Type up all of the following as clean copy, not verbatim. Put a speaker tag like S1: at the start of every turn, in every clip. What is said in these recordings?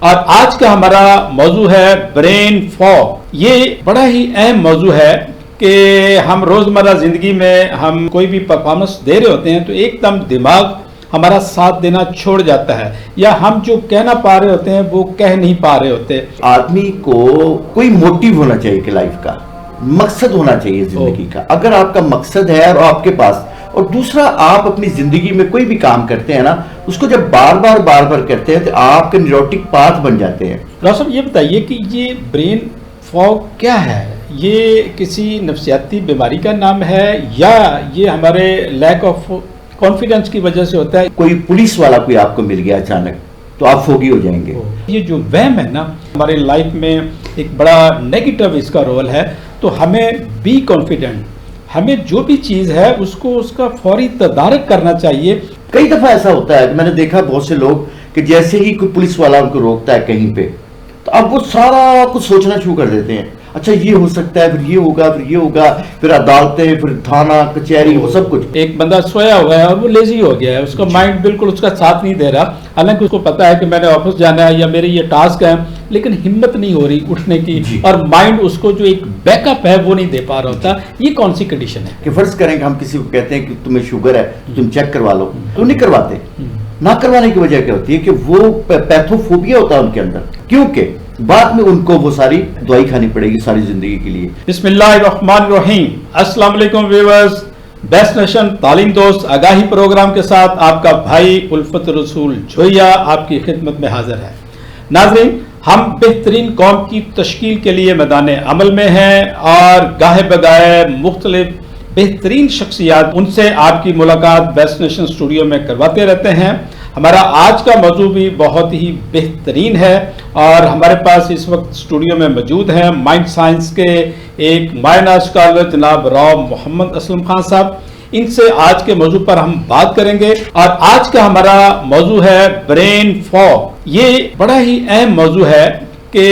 S1: اور آج کا ہمارا موضوع ہے برین فاگ۔ یہ بڑا ہی اہم موضوع ہے کہ ہم روزمرہ زندگی میں ہم کوئی بھی پرفارمنس دے رہے ہوتے ہیں تو ایک دم دماغ ہمارا ساتھ دینا چھوڑ جاتا ہے، یا ہم جو کہنا پا رہے ہوتے ہیں وہ کہہ نہیں پا رہے ہوتے۔
S2: آدمی کو کوئی موٹیو ہونا چاہیے کہ لائف کا مقصد ہونا چاہیے زندگی کا۔ اگر آپ کا مقصد ہے اور آپ کے پاس، اور دوسرا آپ اپنی زندگی میں کوئی بھی کام کرتے ہیں نا، اس کو جب بار بار کرتے ہیں تو آپ کے نیوروٹک پاتھ بن جاتے ہیں۔
S1: ڈاکٹر صاحب یہ بتائیے کہ یہ برین فاگ کیا ہے؟ یہ کسی نفسیاتی بیماری کا نام ہے یا یہ ہمارے لیک آف کانفیڈنس کی وجہ سے ہوتا ہے؟
S2: کوئی پولیس والا کوئی آپ کو مل گیا اچانک تو آپ فوگی ہو جائیں گے۔
S1: یہ جو وہم ہے نا ہمارے لائف میں ایک بڑا نیگیٹو اس کا رول ہے، تو ہمیں بی کانفیڈنٹ، ہمیں جو بھی چیز ہے اس کو اس کا فوری تدارک کرنا چاہیے۔
S2: کئی دفعہ ایسا ہوتا ہے کہ میں نے دیکھا بہت سے لوگ کہ جیسے ہی کوئی پولیس والا ان کو روکتا ہے کہیں پہ تو اب وہ سارا کچھ سوچنا شروع کر دیتے ہیں، اچھا یہ ہو سکتا ہے، پھر یہ ہوگا، پھر یہ ہوگا، پھر عدالتیں، پھر تھانہ کچہری، وہ سب کچھ۔
S1: ایک بندہ سویا ہوا ہے اور وہ لیزی ہو گیا ہے، اس کا مائنڈ بالکل اس کا ساتھ نہیں دے رہا، حالانکہ اس کو پتا ہے کہ میں نے آفس جانا ہے یا میرے یہ ٹاسک ہے، لیکن ہمت نہیں ہو رہی اٹھنے کی، اور مائنڈ اس کو جو ایک بیک اپ ہے وہ نہیں دے پا رہا ہوتا۔ یہ کون سی کنڈیشن ہے؟
S2: کہ فرض کریں کہ ہم کسی کو کہتے ہیں کہ تمہیں شوگر ہے، تم چیک کروا لو، تو نہیں کرواتے۔ نہ کروانے کی وجہ کیا ہوتی ہے کہ وہ پیتھوفوبیا ہوتا ہے ان کے اندر، کیونکہ بعد میں ان کو وہ ساری دوائی کھانی پڑے گی ساری زندگی کے لیے۔
S1: بسم اللہ الرحمن الرحیم۔ السلام علیکم ویورز، بیسٹ نیشن تعلیم دوست آگاہی پروگرام کے ساتھ آپ کا بھائی الفت رسول جویا آپ کی خدمت میں حاضر ہے۔ ناظرین، ہم بہترین قوم کی تشکیل کے لیے میدان عمل میں ہیں اور گاہے بگاہے مختلف بہترین شخصیات ان سے آپ کی ملاقات بیسٹ نیشن اسٹوڈیو میں کرواتے رہتے ہیں۔ ہمارا آج کا موضوع بھی بہت ہی بہترین ہے اور ہمارے پاس اس وقت اسٹوڈیو میں موجود ہیں مائنڈ سائنس کے ایک ماہر اسکالر جناب راؤ محمد اسلم خان صاحب۔ ان سے آج کے موضوع پر ہم بات کریں گے اور آج کا ہمارا موضوع ہے برین فاگ۔ یہ بڑا ہی اہم موضوع ہے کہ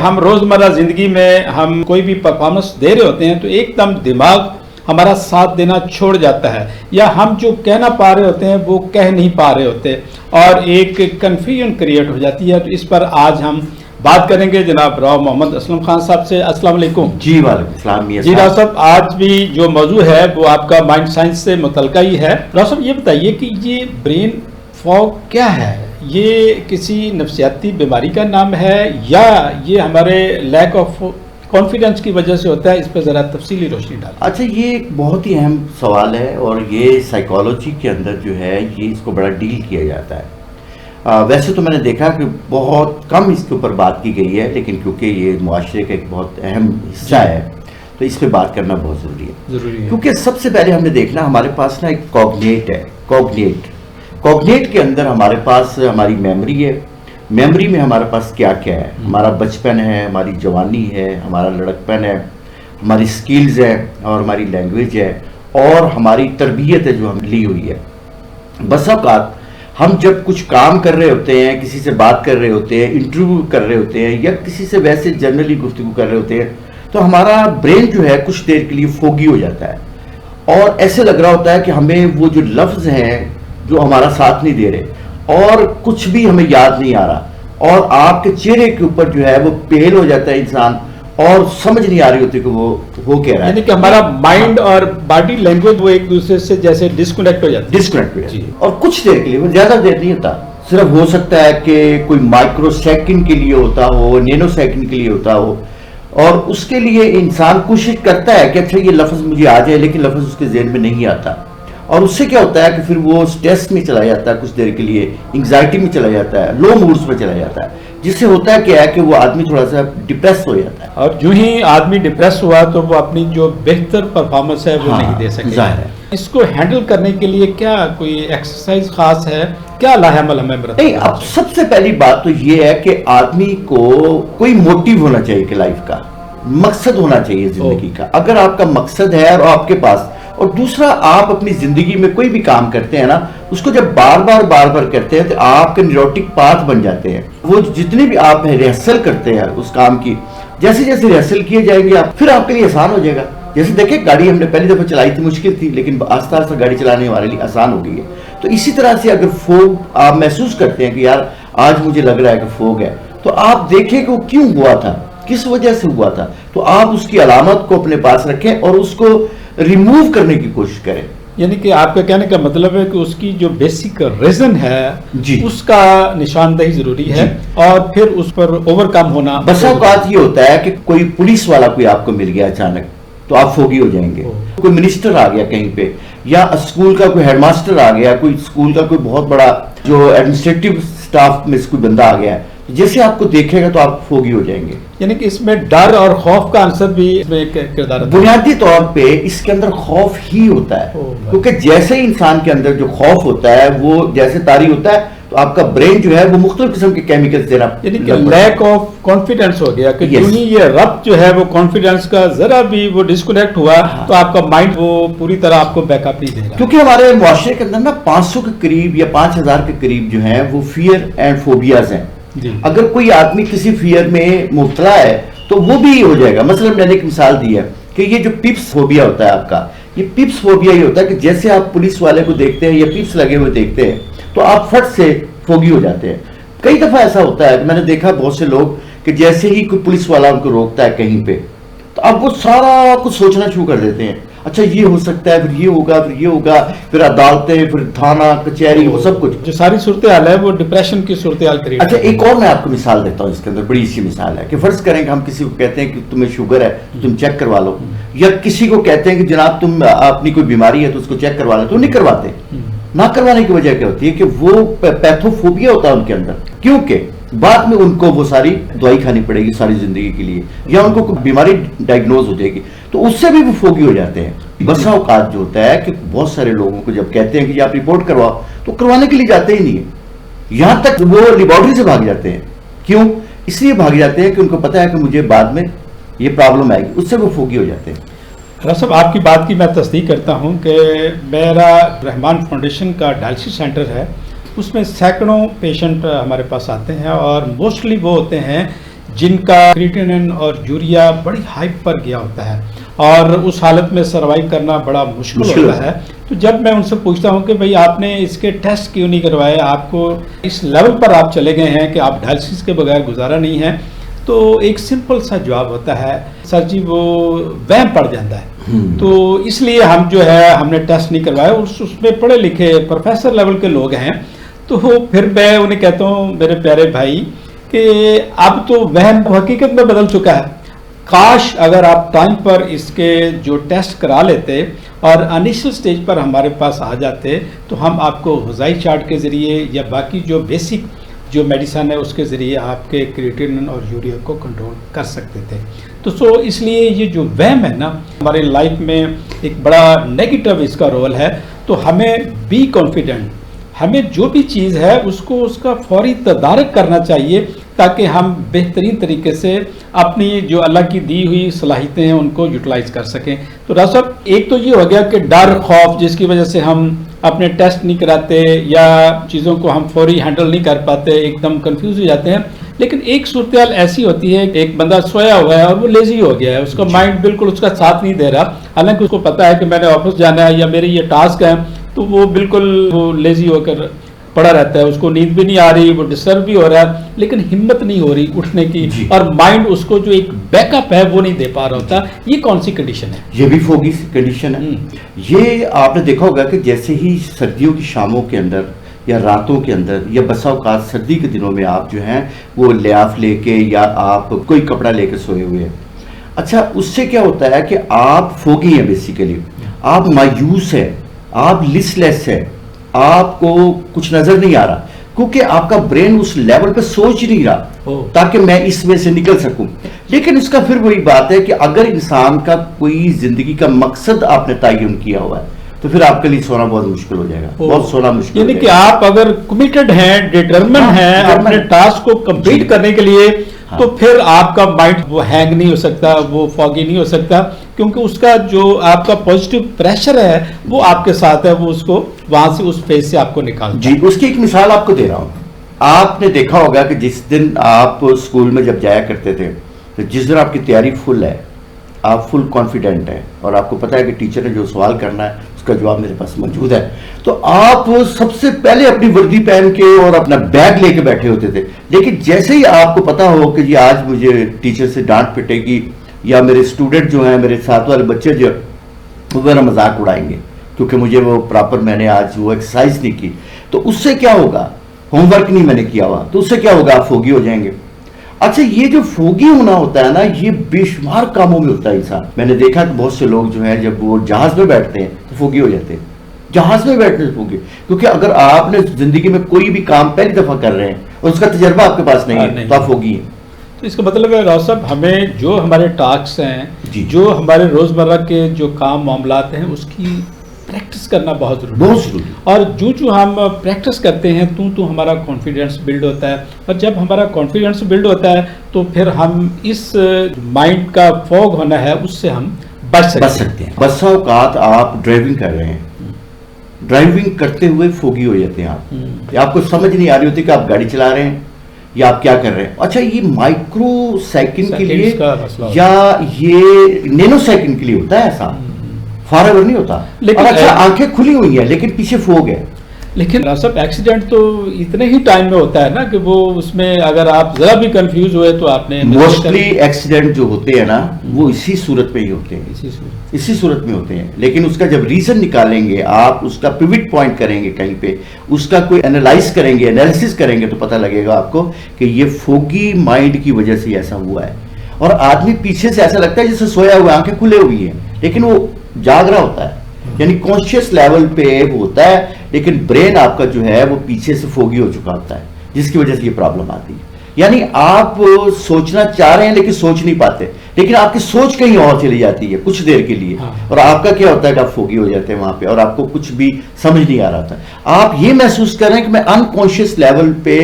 S1: ہم روزمرہ زندگی میں ہم کوئی بھی پرفارمنس دے رہے ہوتے ہیں تو ایک دم دماغ ہمارا ساتھ دینا چھوڑ جاتا ہے، یا ہم جو کہنا پا رہے ہوتے ہیں وہ کہہ نہیں پا رہے ہوتے اور ایک کنفیوژن کریٹ ہو جاتی ہے۔ تو اس پر آج ہم بات کریں گے جناب راؤ محمد اسلم خان صاحب سے۔ السلام علیکم۔
S2: جی وعلیکم السلام۔
S1: جی ڈاکٹر صاحب، آج بھی جو موضوع ہے وہ آپ کا مائنڈ سائنس سے متعلقہ ہی ہے۔ ڈاکٹر صاحب یہ بتائیے کہ یہ برین فاگ کیا ہے؟ یہ کسی نفسیاتی بیماری کا نام ہے یا یہ ہمارے لیک آف کانفیڈنس کی وجہ سے ہوتا ہے؟ اس پہ ذرا تفصیلی روشنی ڈالیں۔
S2: اچھا، یہ ایک بہت ہی اہم سوال ہے اور یہ سائیکالوجی کے اندر جو ہے یہ اس کو بڑا ڈیل کیا جاتا ہے۔ ویسے تو میں نے دیکھا کہ بہت کم اس کے اوپر بات کی گئی ہے، لیکن کیونکہ یہ معاشرے کا ایک بہت اہم حصہ ہے تو اس پہ بات کرنا بہت ضروری ہے۔ کیونکہ سب سے پہلے ہم نے دیکھنا ہمارے پاس نا ایک کوگنیٹ ہے۔ کوگنیٹ کے اندر ہمارے پاس ہماری میموری ہے۔ میموری میں ہمارے پاس کیا کیا ہے؟ ہمارا بچپن ہے، ہماری جوانی ہے، ہمارا لڑکپن ہے، ہماری سکلز ہے اور ہماری لینگویج ہے اور ہماری تربیت ہے جو ہم لی ہوئی ہے۔ بس اوقات ہم جب کچھ کام کر رہے ہوتے ہیں، کسی سے بات کر رہے ہوتے ہیں، انٹرویو کر رہے ہوتے ہیں یا کسی سے ویسے جنرلی گفتگو کر رہے ہوتے ہیں تو ہمارا برین جو ہے کچھ دیر کے لیے فوگی ہو جاتا ہے اور ایسے لگ رہا ہوتا ہے کہ ہمیں وہ جو لفظ ہیں جو ہمارا ساتھ نہیں دے رہے اور کچھ بھی ہمیں یاد نہیں آ رہا اور آپ کے چہرے کے اوپر جو ہے وہ پیل ہو جاتا ہے انسان اور سمجھ نہیں آ رہی ہوتی کہ وہ ہو کیا رہا ہے،
S1: یعنی کہ ہمارا مائنڈ اور باڈی لینگویج وہ ایک دوسرے سے جیسے ڈسکنیکٹ ہو جاتی ہے
S2: اور کچھ دیر کے لیے، وہ زیادہ دیر نہیں ہوتا، صرف ہو سکتا ہے کہ کوئی مائکرو سیکنڈ کے لیے ہوتا ہو، نینو سیکنڈ کے لیے ہوتا ہو، اور اس کے لیے انسان کوشش کرتا ہے کہ اچھا یہ لفظ مجھے آ جائے، لیکن لفظ اس کے ذہن میں نہیں آتا اور اس سے کیا ہوتا ہے کہ پھر وہ سٹریس میں چلا جاتا ہے، کچھ دیر کے لیے انگزائٹی میں چلا جاتا ہے، لو موڈز میں چلا جاتا ہے، جس سے ہوتا ہے کیا ہے کہ وہ آدمی تھوڑا سا ڈپریس ہو جاتا ہے
S1: اور جو ہی آدمی ڈپریس ہوا تو وہ اپنی جو بہتر پرفارمنس ہے وہ نہیں دے سکے۔
S2: ظاہر ہے۔
S1: اس کو ہینڈل کرنے کے لیے کیا کوئی ایکسرسائز خاص ہے؟ کیا لاہ عمل ہمیں برتنا؟
S2: نہیں، اب سب سے پہلی بات تو یہ ہے کہ آدمی کو کوئی موٹیو ہونا چاہیے کہ لائف کا مقصد ہونا چاہیے زندگی کا۔ اگر آپ کا مقصد ہے اور آپ کے پاس، اور دوسرا آپ اپنی زندگی میں کوئی بھی کام کرتے ہیں نا، اس کو جب بار بار کرتے ہیں تو آپ کے نیوروٹک پاتھ بن جاتے ہیں۔ وہ جتنی بھی آپ ریہرسل کرتے ہیں اس کام کی، جیسے جیسے ریہرسل کیے جائیں گے آپ، پھر آپ کے لیے آسان ہو جائے گا۔ جیسے دیکھیں گاڑی ہم نے پہلی دفعہ چلائی تھی مشکل تھی، لیکن آہستہ آہستہ گاڑی چلانے ہمارے لیے آسان ہو گئی ہے۔ تو اسی طرح سے اگر فوگ آپ محسوس کرتے ہیں کہ یار آج مجھے لگ رہا ہے کہ فوگ ہے، تو آپ دیکھیں کہ وہ کیوں ہوا تھا, کس وجہ سے ہوا تھا, تو آپ اس کی علامت کو اپنے پاس رکھیں اور اس کو ریموو کرنے کی کوشش کریں.
S1: یعنی کہ آپ کا کہنے کا مطلب ہے کہ اس کی جو بیسک ریزن ہے
S2: جی,
S1: اس کا نشاندہی ضروری ہے اور پھر اس پر اوور کم ہونا.
S2: بس اوقات یہ ہوتا ہے کہ کوئی پولیس والا کوئی آپ کو مل گیا اچانک تو آپ فوگی ہو جائیں گے, کوئی منسٹر آ گیا کہیں پہ, یا اسکول کا کوئی ہیڈ ماسٹر آ گیا, کوئی اسکول کا کوئی بہت بڑا جو ایڈمنسٹریٹو اسٹاف میں کوئی بندہ آ گیا, جیسے آپ کو دیکھے گا تو آپ فوگی ہو جائیں گے.
S1: یعنی کہ اس میں ڈر اور خوف کا عنصر بھی اس میں کردار ہے.
S2: بنیادی طور پہ اس کے اندر خوف ہی ہوتا ہے, کیونکہ جیسے ہی انسان کے اندر جو خوف ہوتا ہے وہ جیسے طاری ہوتا ہے تو آپ کا برین جو ہے وہ مختلف قسم کے کیمیکلز دینا,
S1: یعنی کہ لیک آف کانفیڈنس ہو گیا کہ یہ ربط جو ہے وہ کانفیڈنس کا ذرا بھی وہ ڈسکنیکٹ ہوا تو آپ کا مائنڈ وہ پوری طرح آپ کو بیک اپ نہیں دے گا.
S2: کیونکہ ہمارے معاشرے کے اندر نا 500 کے قریب یا 5000 کے قریب جو ہیں وہ فیئر اینڈ فوبیاز ہیں. اگر کوئی آدمی کسی فیئر میں مبتلا ہے تو وہ بھی ہو جائے گا. مثلا میں نے ایک مثال دی ہے کہ یہ جو پپس فوبیا ہوتا ہے آپ کا, یہ پپس فوبیا یہ ہوتا ہے کہ جیسے آپ پولیس والے کو دیکھتے ہیں یا پپس لگے ہوئے دیکھتے ہیں تو آپ فٹ سے فوگی ہو جاتے ہیں. کئی دفعہ ایسا ہوتا ہے کہ میں نے دیکھا بہت سے لوگ کہ جیسے ہی کوئی پولیس والا ان کو روکتا ہے کہیں پہ تو اب وہ سارا کچھ سوچنا شروع کر دیتے ہیں, اچھا یہ ہو سکتا ہے, پھر یہ ہوگا, پھر یہ ہوگا, پھر عدالتیں, پھر تھانہ کچہری, وہ سب کچھ
S1: جو ساری صورتحال ہے وہ ڈپریشن کی صورتحال کریٹ.
S2: اچھا ایک اور میں آپ کو مثال دیتا ہوں اس کے اندر, بڑی سی مثال ہے کہ فرض کریں کہ ہم کسی کو کہتے ہیں کہ تمہیں شوگر ہے تو تم چیک کروا لو, یا کسی کو کہتے ہیں کہ جناب تم اپنی کوئی بیماری ہے تو اس کو چیک کروا لو, تو نہیں کرواتے. نہ کروانے کی وجہ کیا ہوتی ہے کہ وہ پیتھوفوبیا ہوتا ہے ان کے اندر, کیونکہ بعد میں ان کو وہ ساری دوائی کھانی پڑے گی ساری زندگی کے لیے, یا ان کو کوئی بیماری ڈائگنوز ہو جائے گی تو اس سے بھی وہ فوگی ہو جاتے ہیں. بسا اوقات جو ہوتا ہے کہ بہت سارے لوگوں کو جب کہتے ہیں کہ آپ رپورٹ کرواؤ تو کروانے کے لیے جاتے ہی نہیں ہے, یہاں تک وہ لیبارٹری سے بھاگ جاتے ہیں. کیوں؟ اس لیے بھاگ جاتے ہیں کہ ان کو پتا ہے کہ مجھے بعد میں یہ پرابلم آئے گی, اس سے وہ فوگی ہو جاتے ہیں.
S1: صاحب آپ کی بات کی میں تصدیق کرتا ہوں کہ میرا رحمان فاؤنڈیشن کا ڈائلسس سینٹر ہے, اس میں سینکڑوں پیشنٹ ہمارے پاس آتے ہیں اور موسٹلی وہ ہوتے ہیں جن کا کریٹینن اور یوریا بڑی ہائی پر گیا ہوتا ہے اور اس حالت میں سروائیو کرنا بڑا مشکل ہوتا ہے. تو جب میں ان سے پوچھتا ہوں کہ بھئی آپ نے اس کے ٹیسٹ کیوں نہیں کروائے, آپ کو اس لیول پر آپ چلے گئے ہیں کہ آپ ڈائلسس کے بغیر گزارا نہیں ہے, تو ایک سمپل سا جواب ہوتا ہے سر جی وہ وہم پڑ جاتا ہے. تو اس لیے ہم جو ہے ہم نے ٹیسٹ نہیں کروائے, اس میں پڑھے لکھے پروفیسر لیول کے لوگ ہیں. تو پھر میں انہیں کہتا ہوں میرے پیارے بھائی کہ اب تو وہم حقیقت میں بدل چکا ہے, کاش اگر آپ ٹائم پر اس کے جو ٹیسٹ کرا لیتے اور انیشل سٹیج پر ہمارے پاس آ جاتے تو ہم آپ کو غذائی چارٹ کے ذریعے یا باقی جو بیسک جو میڈیسن ہے اس کے ذریعے آپ کے کریٹینن اور یوریا کو کنٹرول کر سکتے تھے. تو اس لیے یہ جو وہم ہے نا ہمارے لائف میں ایک بڑا نیگیٹو اس کا رول ہے. تو ہمیں بی کانفیڈنٹ, ہمیں جو بھی چیز ہے اس کو اس کا فوری تدارک کرنا چاہیے تاکہ ہم بہترین طریقے سے اپنی جو اللہ کی دی ہوئی صلاحیتیں ہیں ان کو یوٹیلائز کر سکیں. تو ڈاکٹر صاحب ایک تو یہ ہو گیا کہ ڈر خوف جس کی وجہ سے ہم اپنے ٹیسٹ نہیں کراتے یا چیزوں کو ہم فوری ہینڈل نہیں کر پاتے, ایک دم کنفیوز ہو جاتے ہیں. لیکن ایک صورتحال ایسی ہوتی ہے کہ ایک بندہ سویا ہوا ہے اور وہ لیزی ہو گیا ہے, اس کا مائنڈ بالکل اس کا ساتھ نہیں دے رہا, حالانکہ اس کو پتا ہے کہ میں نے آفس جانا ہے یا میری یہ ٹاسک ہے, تو وہ بالکل وہ لیزی ہو کر پڑا رہتا ہے, اس کو نیند بھی نہیں آ رہی, وہ ڈسٹرب بھی ہو رہا ہے لیکن ہمت نہیں ہو رہی اٹھنے کی, اور مائنڈ اس کو جو ایک بیک اپ ہے وہ نہیں دے پا رہا ہوتا. یہ کون سی کنڈیشن ہے؟
S2: یہ بھی فوگی کنڈیشن ہے. یہ آپ نے دیکھا ہوگا کہ جیسے ہی سردیوں کی شاموں کے اندر یا راتوں کے اندر یا بسا اوقات سردی کے دنوں میں آپ جو ہیں وہ لیاف لے کے یا آپ کوئی کپڑا لے کے سوئے ہوئے ہیں. اچھا اس سے کیا ہوتا ہے کہ آپ فوگی ہیں, بیسیکلی آپ مایوس ہیں, آپ لس لیس ہیں, آپ کو کچھ نظر نہیں آ رہا کیونکہ آپ کا برین اس لیول پہ سوچ نہیں رہا تاکہ میں اس میں سے نکل سکوں. لیکن اس کا پھر وہی بات ہے کہ اگر انسان کا کوئی زندگی کا مقصد آپ نے تعین کیا ہوا ہے تو پھر آپ کے لیے سونا بہت مشکل ہو جائے گا, بہت سونا مشکل.
S1: یعنی کہ آپ اگر کمیٹڈ ہیں, ڈیٹرمن ہیں اپنے ٹاسک کو کمپلیٹ کرنے کے لیے, تو پھر آپ کا مائنڈ وہ ہینگ نہیں ہو سکتا, وہ فاگی نہیں ہو سکتا, کیونکہ اس کا جو آپ کا پازیٹیو پریشر ہے وہ آپ کے ساتھ ہے, وہ اس کو وہاں سے اس فیز سے آپ کو نکالتا.
S2: جی اس کی ایک مثال آپ کو دے رہا ہوں. آپ نے دیکھا ہوگا کہ جس دن آپ اسکول میں جب جایا کرتے تھے تو جس دن آپ کی تیاری فل ہے, آپ فل کانفیڈنٹ ہیں اور آپ کو پتا ہے کہ ٹیچر نے جو سوال کرنا ہے اس کا جواب میرے پاس موجود ہے. تو آپ سب سے پہلے اپنی وردی پہن کے اور اپنا بیگ لے کے بیٹھے ہوتے تھے, لیکن جیسے ہی آپ کو پتا ہو کہ جی آج مجھے ٹیچر سے ڈانٹ پٹے گی یا میرے اسٹوڈنٹ جو ہیں, میرے ساتھ والے بچے جو وہ میرا مذاق اڑائیں گے کیونکہ مجھے وہ پراپر میں نے آج وہ ایکسرسائز نہیں کی, تو اس سے کیا ہوگا, ہوم ورک نہیں میں نے کیا ہوا, تو اس سے کیا ہوگا, آپ فوگی ہو جائیں گے. اچھا یہ جو فوگی ہونا ہوتا ہے نا, یہ بے شمار کاموں میں ہوتا ہے انسان. میں نے دیکھا کہ بہت سے لوگ جو ہیں جب وہ جہاز میں بیٹھتے ہیں تو فوگی ہو جاتے ہیں, جہاز میں بیٹھنے سے فوگی, کیونکہ اگر آپ نے زندگی میں کوئی بھی کام پہلی دفعہ کر رہے ہیں اور اس کا تجربہ آپ کے پاس نہیں ہے تو آپ فوگی ہیں.
S1: تو اس کا مطلب ہے راؤ صاحب, ہمیں جو ہمارے ٹاسک ہیں, جو ہمارے روزمرہ کے جو کام معاملات ہیں, اس کی پریکٹس کرنا بہت ضروری ہے. اور جو ہم پریکٹس کرتے ہیں تو ہمارا کانفیڈنس بلڈ ہوتا ہے, اور جب ہمارا کانفیڈنس بلڈ ہوتا ہے تو پھر ہم اس مائنڈ کا فوگ ہونا ہے اس سے ہم بچ سکتے ہیں.
S2: بسا اوقات آپ ڈرائیونگ کر رہے ہیں, ڈرائیونگ کرتے ہوئے فوگی ہو جاتے ہیں آپ کو سمجھ نہیں آ رہی ہوتی کہ آپ گاڑی چلا رہے ہیں یا آپ کیا کر رہے ہیں. اچھا یہ مائکرو سیکنڈ کے لیے یا یہ نینو سیکنڈ کے لیے ہوتا ہے ایسا, فارغ نہیں ہوتا. اور اچھا آنکھیں کھلی ہوئی ہیں لیکن پیچھے فوگ ہے.
S1: لیکن سب ایکسیڈنٹ تو اتنے ہی ٹائم میں ہوتا ہے نا کہ وہ اس میں اگر آپ ذرا بھی کنفیوز ہوئے تو آپ نے
S2: موسٹلی ایکسیڈنٹ جو ہوتے ہیں نا وہ اسی صورت میں ہی ہوتے ہیں, اسی صورت میں ہوتے ہیں. لیکن اس کا جب ریزن نکالیں گے آپ, اس کا پیوٹ پوائنٹ کریں گے کہیں پہ, اس کا کوئی انالائز کریں گے, انالیسس کریں گے تو پتہ لگے گا آپ کو کہ یہ فوگی مائنڈ کی وجہ سے ایسا ہوا ہے. اور آدمی پیچھے سے ایسا لگتا ہے جیسے سویا ہوا, آنکھیں کھلے ہوئی ہیں لیکن وہ جاگ رہا ہوتا ہے, یعنی کانشیس لیول پہ وہ ہوتا ہے, لیکن برین آپ کا جو ہے وہ پیچھے سے فوگی ہو چکا ہوتا ہے, جس کی وجہ سے یہ پرابلم آتی ہے. یعنی آپ سوچنا چاہ رہے ہیں لیکن سوچ نہیں پاتے, لیکن آپ کی سوچ کہیں اور چلی جاتی ہے کچھ دیر کے لیے, اور آپ کا کیا ہوتا ہے کہ آپ فوگی ہو جاتے ہیں وہاں پہ اور آپ کو کچھ بھی سمجھ نہیں آ رہا تھا. آپ یہ محسوس کر رہے ہیں کہ میں انکانشیس لیول پہ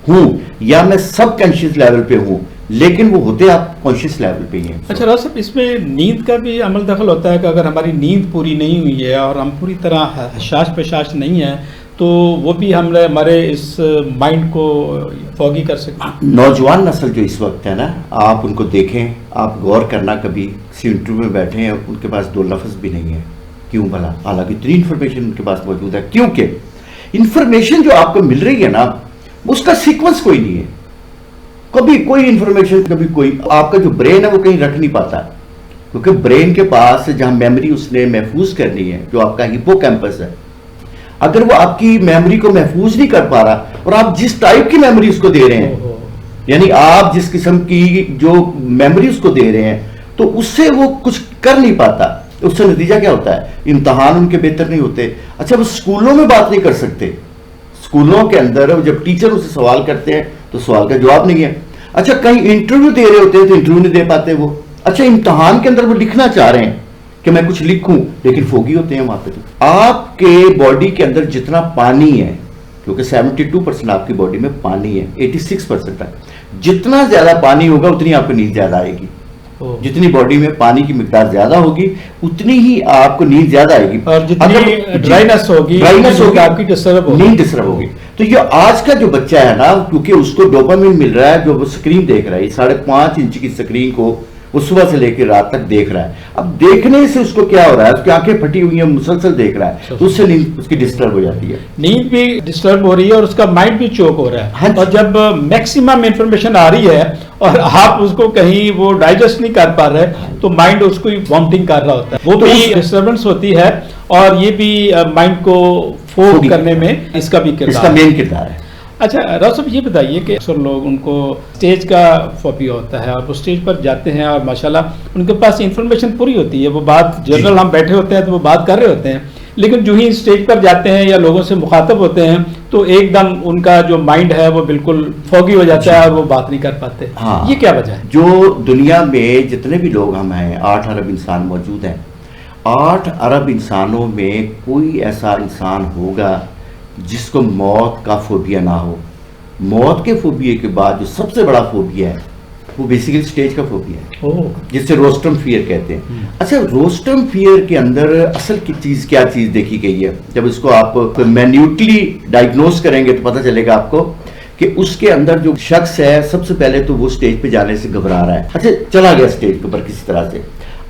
S2: ہوں یا میں سب کانشیس لیول پہ ہوں, لیکن وہ ہوتے آپ کانشیس لیول پہ ہی ہیں.
S1: اچھا راؤ صاحب, اس میں نیند کا بھی عمل دخل ہوتا ہے کہ اگر ہماری نیند پوری نہیں ہوئی ہے اور ہم پوری طرح حشاش پشاش نہیں ہیں تو وہ بھی ہمارے اس مائنڈ کو فوگی کر سکتے ہیں.
S2: نوجوان نسل جو اس وقت ہے نا, آپ ان کو دیکھیں, آپ غور کرنا, کبھی کسی انٹرویو میں بیٹھے ہیں ان کے پاس 2 لفظ بھی نہیں ہے. کیوں بھلا؟ حالانکہ اتنی انفارمیشن ان کے پاس موجود ہے. کیونکہ انفارمیشن جو آپ کو مل رہی ہے نا اس کا سیکوینس کوئی نہیں ہے. کبھی کوئی انفارمیشن, کبھی کوئی, آپ کا جو برین ہے وہ کہیں رکھ نہیں پاتا, کیونکہ برین کے پاس جہاں میموری اس نے محفوظ کرنی ہے, جو آپ کا ہپو کیمپس ہے, اگر وہ آپ کی میموری کو محفوظ نہیں کر پا رہا, اور آپ جس ٹائپ کی میموری اس کو دے رہے ہیں, یعنی آپ جس قسم کی جو میموری اس کو دے رہے ہیں, تو اس سے وہ کچھ کر نہیں پاتا. اس سے نتیجہ کیا ہوتا ہے, امتحان ان کے بہتر نہیں ہوتے. اچھا وہ اسکولوں میں بات نہیں کر سکتے, اسکولوں کے اندر جب ٹیچر اسے سوال کرتے ہیں تو سوال کا جواب نہیں ہے. اچھا کہیں انٹرویو دے رہے ہوتے ہیں تو انٹرویو نہیں دے پاتے وہ. اچھا امتحان کے اندر وہ لکھنا چاہ رہے ہیں کہ میں کچھ لکھوں, لیکن فوگی ہوتے ہیں وہاں پہ. تو آپ کے باڈی کے اندر جتنا پانی ہے, کیونکہ 72% آپ کی باڈی میں پانی ہے, 86% ہے, جتنا زیادہ پانی ہوگا اتنی آپ کو نیند زیادہ آئے گی. جتنی باڈی میں پانی کی مقدار زیادہ ہوگی اتنی ہی آپ کو نیند زیادہ آئے گی,
S1: اور جتنی ڈرائنس ہوگی آپ کی
S2: نیند ڈسٹرب ہوگی. تو یہ آج کا جو بچہ ہے نا, کیونکہ اس کو ڈوپامین مل رہا ہے, جو وہ اسکرین دیکھ رہا ہے, 5.5 انچ کی اسکرین کو وہ صبح سے لے کے رات تک دیکھ رہا ہے. اب دیکھنے سے اس کو کیا ہو رہا ہے, اس کی آنکھیں پھٹی ہوئی ہیں, مسلسل دیکھ رہا ہے, تو اس سے نیند اس کی ڈسٹرب ہو جاتی ہے,
S1: نیند بھی ڈسٹرب ہو رہی ہے اور اس کا مائنڈ بھی چوک ہو رہا ہے. اور جب میکسیمم انفارمیشن آ رہی ہے اور آپ اس کو کہیں وہ ڈائجسٹ نہیں کر پا رہے تو مائنڈ اس کو وامٹنگ کر رہا ہوتا ہے, وہ بھی ڈسٹربنس ہوتی ہے, اور یہ بھی مائنڈ کو فوگ کرنے میں اس کا بھی
S2: مین کردار ہے.
S1: اچھا راؤ صاحب یہ بتائیے کہ اکثر لوگ ان کو اسٹیج کا فوبیا ہوتا ہے اور وہ اسٹیج پر جاتے ہیں اور ماشاءاللہ ان کے پاس انفارمیشن پوری ہوتی ہے, وہ بات جنرل ہم بیٹھے ہوتے ہیں تو وہ بات کر رہے ہوتے ہیں, لیکن جو ہی اسٹیج پر جاتے ہیں یا لوگوں سے مخاطب ہوتے ہیں تو ایک دم ان کا جو مائنڈ ہے وہ بالکل فوگی ہو جاتا ہے اور وہ بات نہیں کر پاتے. یہ کیا وجہ ہے؟
S2: جو دنیا میں جتنے بھی لوگ ہم ہیں, 8 ارب انسان موجود ہیں, 8 ارب انسانوں میں کوئی ایسا انسان ہوگا جس کو موت کا فوبیا نہ ہو. موت کے فوبیا کے بعد جو سب سے بڑا فوبیا ہے وہ بیسیکلی اسٹیج کا فوبیا ہے, جس سے روسٹم فیئر کہتے ہیں. اچھا روسٹم فیئر کے اندر اصل کی چیز کیا چیز دیکھی گئی ہے, جب اس کو آپ مینیوٹلی ڈائگنوز کریں گے تو پتہ چلے گا آپ کو کہ اس کے اندر جو شخص ہے سب سے پہلے تو وہ اسٹیج پہ جانے سے گھبرا رہا ہے. اچھا چلا گیا اسٹیج کے اوپر کسی طرح سے,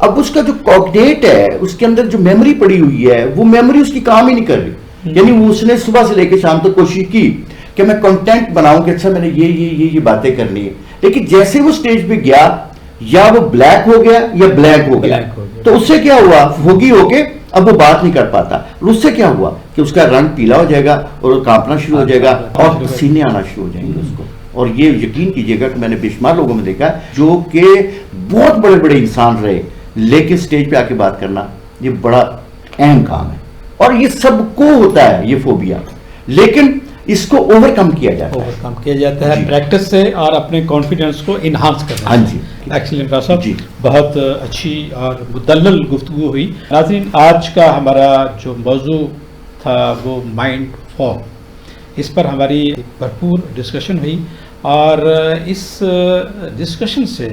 S2: اب اس کا جو کوآرڈینیٹ ہے اس کے اندر جو میموری پڑی ہوئی ہے وہ میموری اس کی کام ہی نہیں کر رہی. یعنی وہ اس نے صبح سے لے کے شام تک کوشش کی کہ میں کنٹینٹ بناؤں کہ اچھا میں نے یہ باتیں کرنی ہے, لیکن جیسے وہ سٹیج پہ گیا یا وہ بلیک ہو گیا یا بلینک ہو گیا, تو اس سے کیا ہوا, ہوگی ہو کے اب وہ بات نہیں کر پاتا. اور اس سے کیا ہوا کہ اس کا رنگ پیلا ہو جائے گا اور کانپنا شروع ہو جائے گا اور پسینے آنا شروع ہو جائیں گے اس کو. اور یہ یقین کیجئے گا کہ میں نے بے شمار لوگوں میں دیکھا جو کہ بہت بڑے بڑے انسان رہے, لیکن سٹیج پہ آ کے بات کرنا یہ بڑا اہم کام ہے. اور یہ سب کو ہوتا ہے یہ فوبیا, لیکن اس کو اوور کم کیا جاتا ہے
S1: پریکٹس سے اور اپنے کانفیڈنس کو انہانس کرنا.
S2: ہاں جی,
S1: ایکسلنٹ ڈاکٹر صاحب, بہت اچھی اور مدلل گفتگو ہوئی. ناظرین, آج کا ہمارا جو موضوع تھا وہ مائنڈ فاگ, اس پر ہماری بھرپور ڈسکشن ہوئی اور اس ڈسکشن سے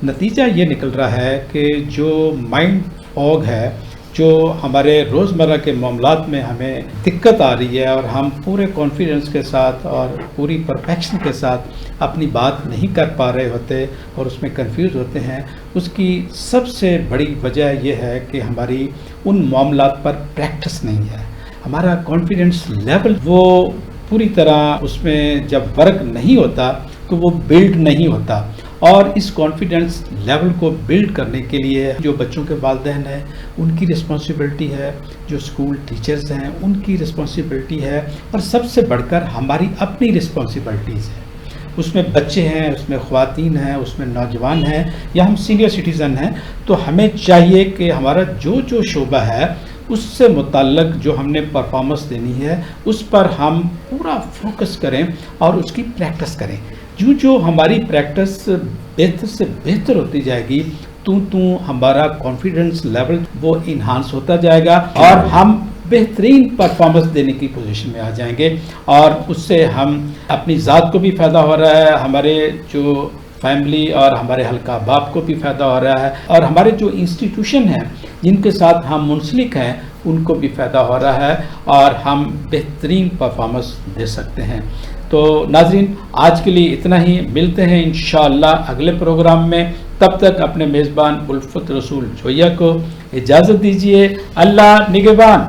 S1: نتیجہ یہ نکل رہا ہے کہ جو مائنڈ فاگ ہے, جو ہمارے روزمرہ کے معاملات میں ہمیں دقت آ رہی ہے اور ہم پورے کانفیڈنس کے ساتھ اور پوری پرفیکشن کے ساتھ اپنی بات نہیں کر پا رہے ہوتے اور اس میں کنفیوز ہوتے ہیں, اس کی سب سے بڑی وجہ یہ ہے کہ ہماری ان معاملات پر پریکٹس نہیں ہے. ہمارا کانفیڈنس لیول وہ پوری طرح اس میں جب ورک نہیں ہوتا تو وہ بلڈ نہیں ہوتا. اور اس کانفیڈنس لیول کو بلڈ کرنے کے لیے جو بچوں کے والدین ہیں ان کی رسپانسبلٹی ہے, جو اسکول ٹیچرز ہیں ان کی رسپانسبلٹی ہے, اور سب سے بڑھ کر ہماری اپنی رسپانسبلٹیز ہیں. اس میں بچے ہیں, اس میں خواتین ہیں, اس میں نوجوان ہیں یا ہم سینئر سٹیزن ہیں, تو ہمیں چاہیے کہ ہمارا جو شعبہ ہے اس سے متعلق جو ہم نے پرفارمنس دینی ہے اس پر ہم پورا فوکس کریں اور اس کی پریکٹس کریں. جو ہماری پریکٹس بہتر سے بہتر ہوتی جائے گی تو ہمارا کانفیڈنس لیول وہ انہانس ہوتا جائے گا اور ہم بہترین پرفارمنس دینے کی پوزیشن میں آ جائیں گے. اور اس سے ہم اپنی ذات کو بھی فائدہ ہو رہا ہے, ہمارے جو فیملی اور ہمارے حلقہ باپ کو بھی فائدہ ہو رہا ہے, اور ہمارے جو انسٹیٹیوشن ہیں جن کے ساتھ ہم منسلک ہیں ان کو بھی فائدہ ہو رہا ہے, اور ہم بہترین پرفارمنس دے سکتے ہیں. تو ناظرین, آج کے لیے اتنا ہی, ملتے ہیں انشاءاللہ اگلے پروگرام میں. تب تک اپنے میزبان الفت رسول جھویا کو اجازت دیجیے. اللہ نگہبان.